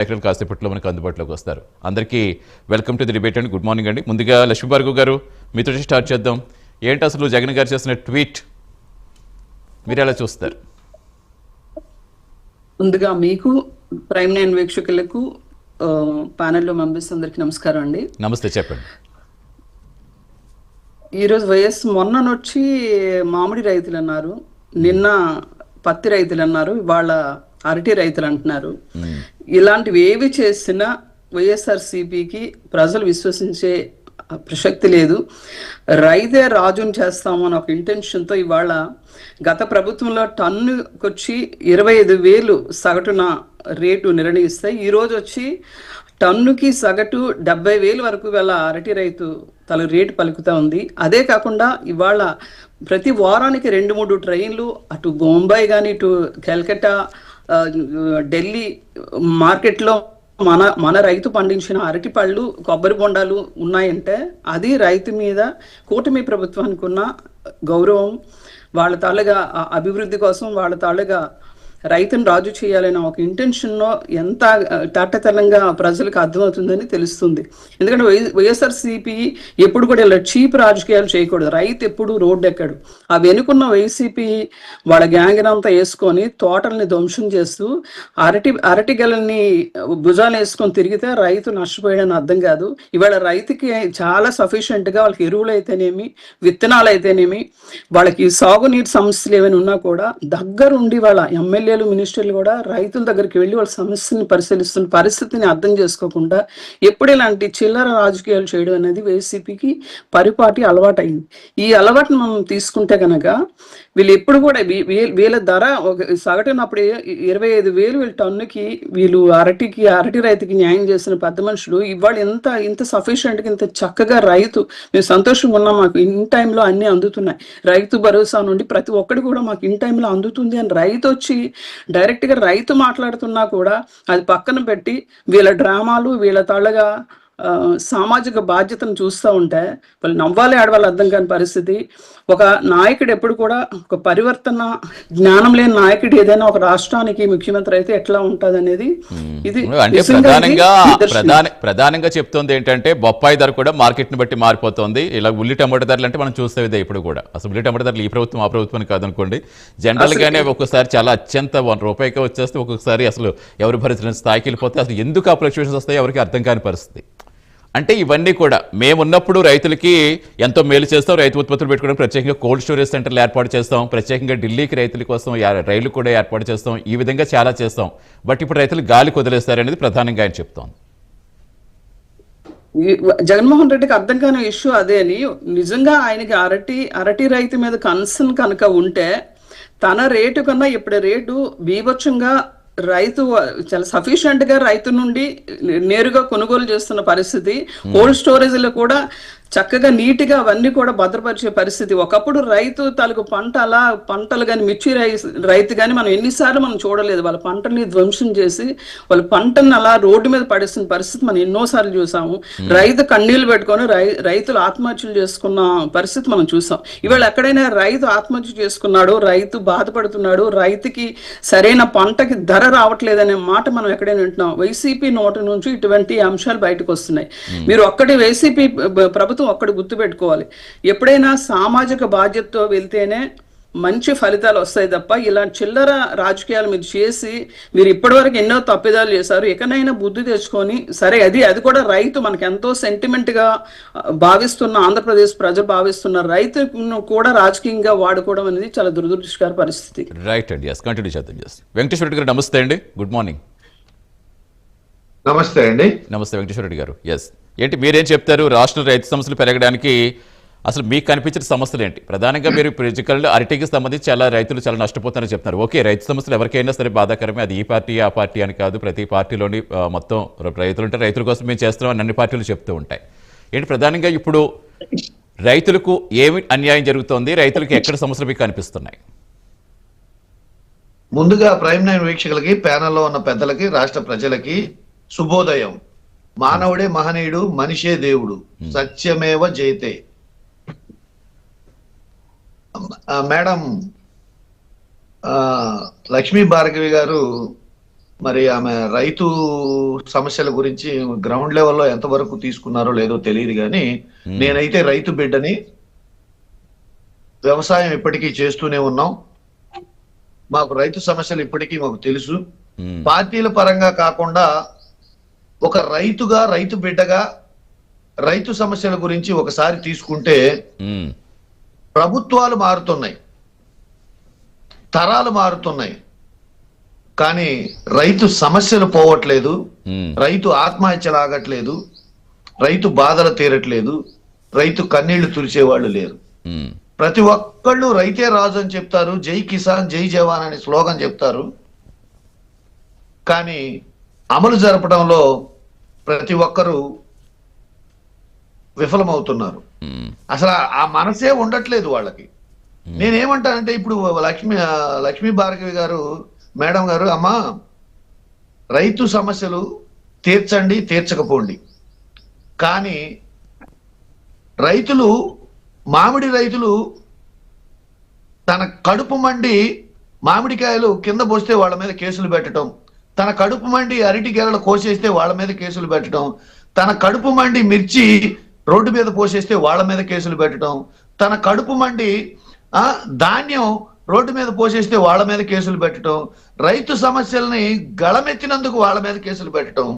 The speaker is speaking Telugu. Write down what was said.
ఎక్కడ కాసేపట్లో మనకు అందుబాటులోకి వస్తారు. అందరికీ వెల్కమ్ టు ది డిబేట్ అండి. గుడ్ మార్నింగ్ అండి. ముందుగా లక్ష్మీభార్గవ్ గారు మీతో స్టార్ట్ చేద్దాం. ఏంటి అసలు జగన్ గారు చేసిన ట్వీట్ మీరు ఎలా చూస్తారు? ముందుగా మీకు ప్రైమ్ నైన్ వీక్షకులకు ప్యానెల్లో మెంబర్స్ అందరికి నమస్కారం అండి. నమస్తే, చెప్పండి. ఈరోజు వైఎస్ మొన్ననొచ్చి మామిడి రైతులు అన్నారు, నిన్న పత్తి రైతులు అన్నారు, ఇవాళ అరటి రైతులు అంటున్నారు. ఇలాంటివి ఏవి చేసినా వైఎస్ఆర్సీపీకి ప్రజలు విశ్వసించే ప్రసక్తి లేదు. రైతే రాజుని చేస్తాము అని ఒక ఇంటెన్షన్తో ఇవాళ గత ప్రభుత్వంలో టన్నుకొచ్చి 25,000 సగటున రేటు నిర్ణయిస్తే ఈరోజు వచ్చి టన్నుకి సగటు 70,000 వరకు వేళ అరటి రైతు తల రేటు పలుకుతా ఉంది. అదే కాకుండా ఇవాళ ప్రతి వారానికి 2-3 ట్రైన్లు అటు బొంబాయి కానీ ఇటు కలకత్తా ఢిల్లీ మార్కెట్లో మన రైతు పండించిన అరటి పళ్ళు కొబ్బరి బొండాలు ఉన్నాయంటే అది రైతు మీద కూటమి ప్రభుత్వానికి ఉన్న గౌరవం. వాళ్ళ తాళ్ళుగా అభివృద్ధి కోసం వాళ్ళ తాళ్ళుగా రైతును రాజు చేయాలనే ఒక ఇంటెన్షన్లో ఎంత తట్టతలంగా ప్రజలకు అర్థమవుతుందని తెలుస్తుంది. ఎందుకంటే వైఎస్ఆర్సీపీ ఎప్పుడు కూడా ఇలా చీప్ రాజకీయాలు చేయకూడదు. రైతు ఎప్పుడు రోడ్డు ఎక్కడు. ఆ వెనుకున్న వైసీపీ వాళ్ళ గ్యాంగ్నంతా వేసుకొని తోటల్ని ధ్వంసం చేస్తూ అరటి గెలని భుజాలు వేసుకొని తిరిగితే రైతు నష్టపోయాడని అర్థం కాదు. ఇవాళ రైతుకి చాలా సఫిషియెంట్గా వాళ్ళకి ఎరువులు అయితేనేమి విత్తనాలు అయితేనేమి వాళ్ళకి సాగునీటి సమస్యలు ఏమైనా ఉన్నా కూడా దగ్గరుండి వాళ్ళ ఎమ్మెల్యేలు మినిస్టర్లు కూడా రైతుల దగ్గరికి వెళ్ళి వాళ్ళ సమస్యని పరిశీలిస్తున్న పరిస్థితిని అర్థం చేసుకోకుండా ఎప్పుడు ఇలాంటి చిల్లర రాజకీయాలు చేయడం అనేది వైసీపీకి పరిపాటి అలవాటు అయింది. ఈ అలవాటును మనం తీసుకుంటే కనుక వీళ్ళు ఎప్పుడు కూడా వీళ్ళ ధర సగటునప్పుడు 25,000 వీళ్ళ టన్నుకి వీళ్ళు అరటి రైతుకి న్యాయం చేసిన పెద్ద మనుషులు ఇవాళ ఇంత సఫిషియెంట్గా ఇంత చక్కగా రైతు మేము సంతోషంగా ఉన్నాం, మాకు ఇన్ టైంలో అన్నీ అందుతున్నాయి, రైతు భరోసా నుండి ప్రతి ఒక్కటి కూడా మాకు ఇన్ టైంలో అందుతుంది అని రైతు వచ్చి డైరెక్ట్గా రైతు మాట్లాడుతున్నా కూడా అది పక్కన పెట్టి వీళ్ళ డ్రామాలు వీళ్ళ తాళ్ళగా సామాజిక బాధ్యతను చూస్తూ ఉంటే వాళ్ళు నవ్వాలి ఆడవాళ్ళు అర్థం కాని పరిస్థితి. ఒక నాయకుడు ఎప్పుడు కూడా ఒక పరివర్తన జ్ఞానం లేని నాయకుడు ఏదైనా ఒక రాష్ట్రానికి ముఖ్యమంత్రి అయితే ఎట్లా ఉంటుంది అనేది ఇది అంటే ప్రధానంగా చెప్తోంది ఏంటంటే బొప్పాయి ధర కూడా మార్కెట్ ని బట్టి మారిపోతుంది. ఇలా ఉల్లి టమాటో ధరలు అంటే మనం చూస్తే ఇదే ఇప్పుడు కూడా అసలు ఉల్లి టమాటో ధరలు ఈ ప్రభుత్వం ఆ ప్రభుత్వం కాదనుకోండి. జనరల్ గానే ఒక్కొక్కసారి చాలా అత్యంత ₹1 వచ్చేస్తే ఒక్కొక్కసారి అసలు ఎవరు భరించిన స్థాయికి వెళ్ళిపోతే అసలు ఎందుకు ఆ ఫ్లక్చుయేషన్స్ వస్తాయి ఎవరికి అర్థం కాని పరిస్థితి. అంటే ఇవన్నీ కూడా మేమున్నప్పుడు రైతులకి ఎంతో మేలు చేస్తాం, రైతు ఉత్పత్తులు పెట్టుకోవడానికి ప్రత్యేకంగా కోల్డ్ స్టోరేజ్ సెంటర్లు ఏర్పాటు చేస్తాం, ప్రత్యేకంగా ఢిల్లీకి రైతుల కోసం రైళ్లు కూడా ఏర్పాటు చేస్తాం, ఈ విధంగా చాలా చేస్తాం. బట్ ఇప్పుడు రైతులు గాలి కుదిలేస్తారనేది ప్రధానంగా ఆయన చెప్తోంది. జగన్మోహన్ రెడ్డికి అర్థం కాని ఇష్యూ అదే అని. నిజంగా ఆయనకి అరటి రైతు మీద కన్సర్న్ కనుక ఉంటే తన రేటు కన్నా ఇప్పుడు రేటు బీభత్సంగా రైతు చాలా సఫిషియెంట్ గా రైతు నుండి నేరుగా కొనుగోలు చేస్తున్న పరిస్థితి. కోల్డ్ స్టోరేజ్ లో కూడా చక్కగా నీట్గా అవన్నీ కూడా భద్రపరిచే పరిస్థితి. ఒకప్పుడు రైతు తాలూకు పంటలు కానీ మిర్చి రైతు కానీ మనం ఎన్నిసార్లు మనం చూడలేదు. వాళ్ళ పంటల్ని ధ్వంసం చేసి వాళ్ళ పంటను అలా రోడ్డు మీద పడేస్తున్న పరిస్థితి మనం ఎన్నోసార్లు చూసాము. రైతు కన్నీళ్లు పెట్టుకొని రైతులు ఆత్మహత్యలు చేసుకున్న పరిస్థితి మనం చూసాం. ఇవాళ ఎక్కడైనా రైతు ఆత్మహత్య చేసుకున్నాడు, రైతు బాధపడుతున్నాడు, రైతుకి సరైన పంటకి ధర రావట్లేదనే మాట మనం ఎక్కడైనా వింటున్నాం. వైసీపీ నోటి నుంచి ఇటువంటి అంశాలు బయటకు వస్తున్నాయి. మీరు ఒక్కటి వైసీపీ ప్రభుత్వం ఒక్కటి గుర్తుపెట్టుకోవాలి, ఎప్పుడైనా సామాజిక బాధ్యతతో వెళ్తేనే మంచి ఫలితాలు వస్తాయి తప్ప ఇలా చిల్లర రాజకీయాలు మీరు చేసి మీరు ఇప్పటివరకు ఎన్నో తప్పిదాలు చేశారు. ఎక్కడైనా బుద్ధి తెచ్చుకొని సరే అది కూడా రైతు మనకు ఎంతో సెంటిమెంట్ గా భావిస్తున్న ఆంధ్రప్రదేశ్ ప్రజలు భావిస్తున్న రైతును కూడా రాజకీయంగా వాడుకోవడం అనేది చాలా దురదృష్టకర పరిస్థితి. రైట్ అండి, కంటిన్యూ చేద్దాం. వెంకటేశ్వర రెడ్డి గారు నమస్తే అండి, గుడ్ మార్నింగ్. నమస్తే అండి. నమస్తే వెంకటేశ్వర రెడ్డి గారు. ఏంటి మీరేం చెప్తారు? రాష్ట్ర రైతు సమస్యలు పెరగడానికి అసలు మీకు కనిపించిన సమస్యలు ఏంటి? ప్రధానంగా మీరు ప్రిజికల్ అరటికి సంబంధించి చాలా రైతులు చాలా నష్టపోతారని చెప్తున్నారు. ఓకే, రైతు సమస్యలు ఎవరికైనా సరే బాధాకరమే, అది ఈ పార్టీ ఆ పార్టీ అని కాదు, ప్రతి పార్టీలోని మొత్తం రైతులు ఉంటే రైతుల కోసం మేము చేస్తున్నాం అని అన్ని పార్టీలు చెప్తూ ఉంటాయి. ఏంటి ప్రధానంగా ఇప్పుడు రైతులకు ఏమి అన్యాయం జరుగుతోంది, రైతులకు ఎక్కడ సమస్యలు మీకు కనిపిస్తున్నాయి? ముందుగా ప్రైమ్ నైన్ వీక్షకులకి, ప్యానెల్లో ఉన్న పెద్దలకి, రాష్ట్ర ప్రజలకి శుభోదయం. మానవుడే మహనీయుడు, మనిషే దేవుడు, సత్యమేవ జయతే. మేడం లక్ష్మీ భార్గవి గారు మరి ఆమె రైతు సమస్యల గురించి గ్రౌండ్ లెవెల్లో ఎంతవరకు తీసుకున్నారో లేదో తెలియదు కానీ నేనైతే రైతు బిడ్డని, వ్యవసాయం ఇప్పటికీ చేస్తూనే ఉన్నాం, మాకు రైతు సమస్యలు ఇప్పటికీ మాకు తెలుసు. పార్టీల పరంగా కాకుండా ఒక రైతుగా, రైతు బిడ్డగా రైతు సమస్యల గురించి ఒకసారి తీసుకుంటే ప్రభుత్వాలు మారుతున్నాయి, తరాలు మారుతున్నాయి, కానీ రైతు సమస్యలు పోవట్లేదు, రైతు ఆత్మహత్యలు ఆగట్లేదు, రైతు బాధలు తీరట్లేదు, రైతు కన్నీళ్లు తుడిచేవాళ్ళు లేరు. ప్రతి ఒక్కళ్ళు రైతే రాజు అని చెప్తారు, జై కిసాన్ జై జవాన్ అని స్లోగన్ చెప్తారు, కానీ అమలు జరపడంలో ప్రతి ఒక్కరూ విఫలమవుతున్నారు. అసలు ఆ మనసే ఉండట్లేదు వాళ్ళకి. నేనేమంటానంటే ఇప్పుడు లక్ష్మీ భార్గవి గారు, మేడం గారు, అమ్మా రైతు సమస్యలు తీర్చండి, తీర్చకపోండి, కానీ రైతులు, మామిడి రైతులు తన కడుపు మండి మామిడికాయలు కింద పోస్తే వాళ్ళ మీద కేసులు పెట్టడం, తన కడుపు మండి అరటి గెలలు కోసేస్తే వాళ్ళ మీద కేసులు పెట్టడం, తన కడుపు మండి మిర్చి రోడ్డు మీద పోసేస్తే వాళ్ళ మీద కేసులు పెట్టడం, తన కడుపు మండి ధాన్యం రోడ్డు మీద పోసేస్తే వాళ్ళ మీద కేసులు పెట్టడం, రైతు సమస్యల్ని గళమెత్తినందుకు వాళ్ళ మీద కేసులు పెట్టడం,